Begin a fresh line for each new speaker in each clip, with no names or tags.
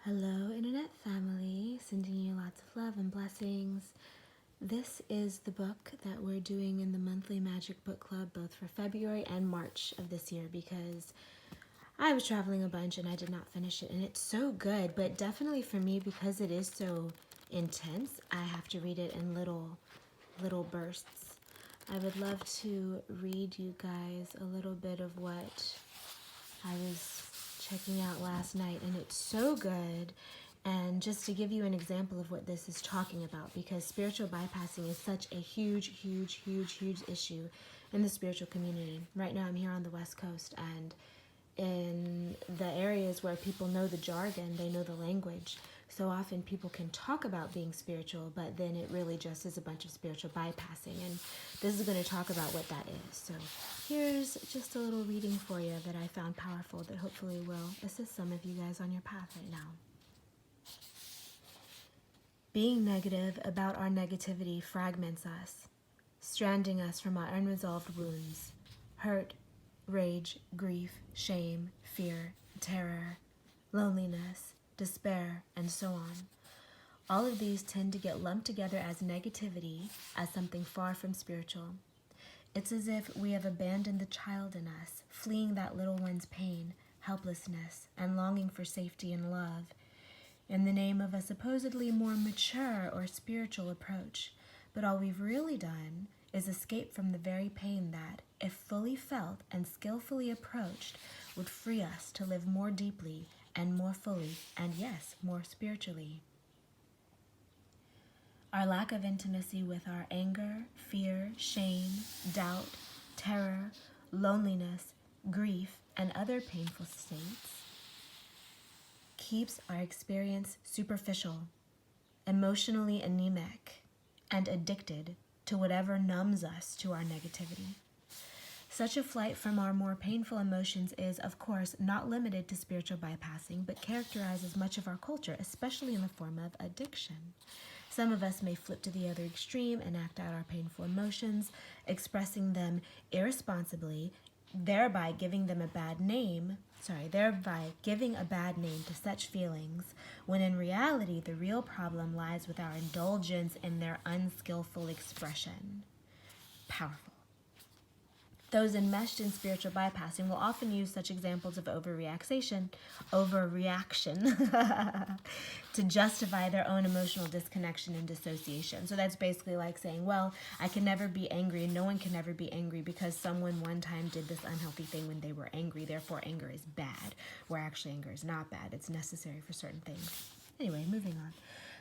Hello, Internet family. Sending you lots of love and blessings. This is the book that we're doing in the monthly Magic Book Club, both for February and March of this year, because I was traveling a bunch and I did not finish it. And it's so good, but definitely for me, because it is so intense, I have to read it in little bursts. I would love to read you guys a little bit of what I was checking out last night, and it's so good. And just to give you an example of what this is talking about, because spiritual bypassing is such a huge issue in the spiritual community. Right now I'm here on the West Coast, and in the areas where people know the jargon, they know the language. So often people can talk about being spiritual, but then it really just is a bunch of spiritual bypassing. And this is going to talk about what that is. So here's just a little reading for you that I found powerful that hopefully will assist some of you guys on your path right now. Being negative about our negativity fragments us, stranding us from our unresolved wounds, hurt, rage, grief, shame, fear, terror, loneliness, despair, and so on. All of these tend to get lumped together as negativity, as something far from spiritual. It's as if we have abandoned the child in us, fleeing that little one's pain, helplessness, and longing for safety and love, in the name of a supposedly more mature or spiritual approach. But all we've really done is escape from the very pain that, if fully felt and skillfully approached, would free us to live more deeply and more fully, and yes, more spiritually. Our lack of intimacy with our anger, fear, shame, doubt, terror, loneliness, grief, and other painful states keeps our experience superficial, emotionally anemic, and addicted to whatever numbs us to our negativity. Such a flight from our more painful emotions is, of course, not limited to spiritual bypassing, but characterizes much of our culture, especially in the form of addiction. Some of us may flip to the other extreme and act out our painful emotions, expressing them irresponsibly, thereby giving a bad name to such feelings, when in reality the real problem lies with our indulgence in their unskillful expression. Powerful. Those enmeshed in spiritual bypassing will often use such examples of overreaction to justify their own emotional disconnection and dissociation. So that's basically like saying, well, I can never be angry, and no one can never be angry because someone one time did this unhealthy thing when they were angry, therefore anger is bad, where actually anger is not bad. It's necessary for certain things. Anyway, moving on.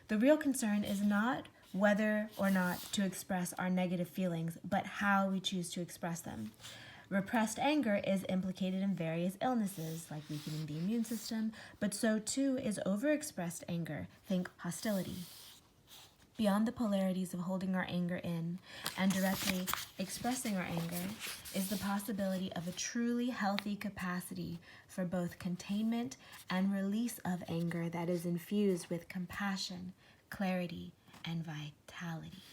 The real concern is not whether or not to express our negative feelings, but how we choose to express them. Repressed anger is implicated in various illnesses, like weakening the immune system, but so too is overexpressed anger, think hostility. Beyond the polarities of holding our anger in and directly expressing our anger is the possibility of a truly healthy capacity for both containment and release of anger that is infused with compassion, clarity, and vitality.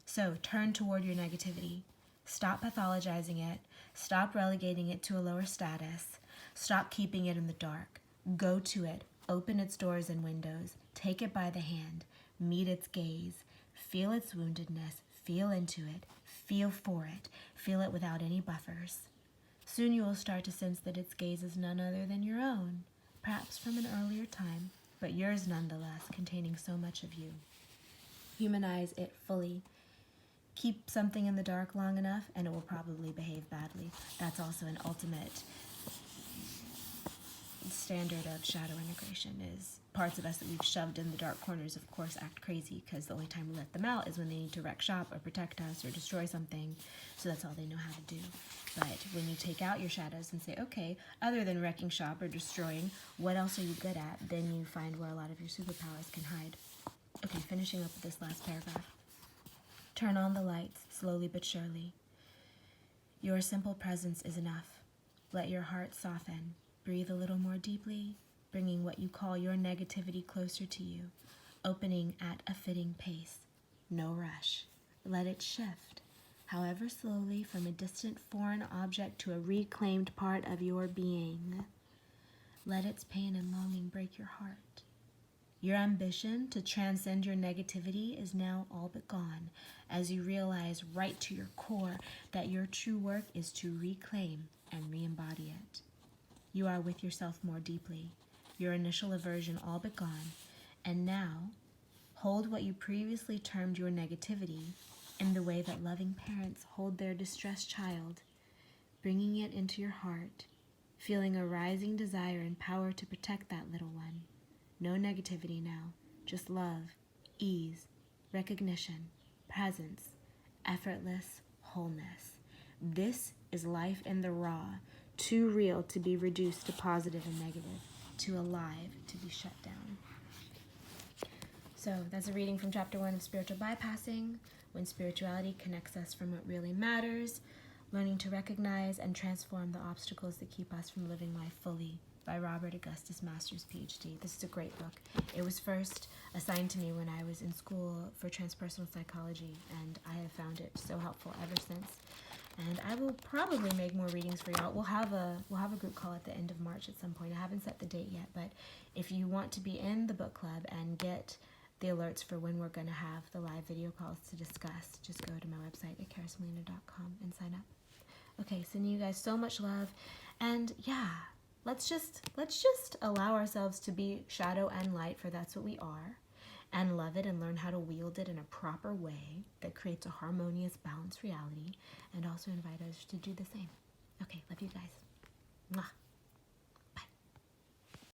So turn toward your negativity. Stop pathologizing it. Stop relegating it to a lower status. Stop keeping it in the dark. Go to it. Open its doors and windows. Take it by the hand. Meet its gaze. Feel its woundedness. Feel into it. Feel for it. Feel it without any buffers. Soon you will start to sense that its gaze is none other than your own, perhaps from an earlier time, but yours nonetheless, containing so much of you. Humanize it fully. Keep something in the dark long enough and it will probably behave badly. That's also an ultimate standard of shadow integration, is parts of us that we've shoved in the dark corners, of course, act crazy because the only time we let them out is when they need to wreck shop or protect us or destroy something. So that's all they know how to do. But when you take out your shadows and say, okay, other than wrecking shop or destroying, what else are you good at? Then you find where a lot of your superpowers can hide. Okay, finishing up with this last paragraph. Turn on the lights, slowly but surely. Your simple presence is enough. Let your heart soften. Breathe a little more deeply, bringing what you call your negativity closer to you, opening at a fitting pace. No rush. Let it shift, however slowly, from a distant foreign object to a reclaimed part of your being. Let its pain and longing break your heart. Your ambition to transcend your negativity is now all but gone, as you realize right to your core that your true work is to reclaim and re-embody it. You are with yourself more deeply, your initial aversion all but gone, and now hold what you previously termed your negativity in the way that loving parents hold their distressed child, bringing it into your heart, feeling a rising desire and power to protect that little one. No negativity now, just love, ease, recognition, presence, effortless wholeness. This is life in the raw, too real to be reduced to positive and negative, too alive to be shut down. So that's a reading from chapter 1 of Spiritual Bypassing, when spirituality connects us from what really matters, learning to recognize and transform the obstacles that keep us from living life fully, by Robert Augustus, Master's Ph.D. This is a great book. It was first assigned to me when I was in school for transpersonal psychology, and I have found it so helpful ever since. And I will probably make more readings for y'all. We'll have a group call at the end of March at some point. I haven't set the date yet, but if you want to be in the book club and get the alerts for when we're going to have the live video calls to discuss, just go to my website at charismelina.com and sign up. Okay, sending you guys so much love, and yeah, let's just allow ourselves to be shadow and light, for that's what we are, and love it and learn how to wield it in a proper way that creates a harmonious, balanced reality, and also invite others to do the same. Okay, love you guys. Mwah.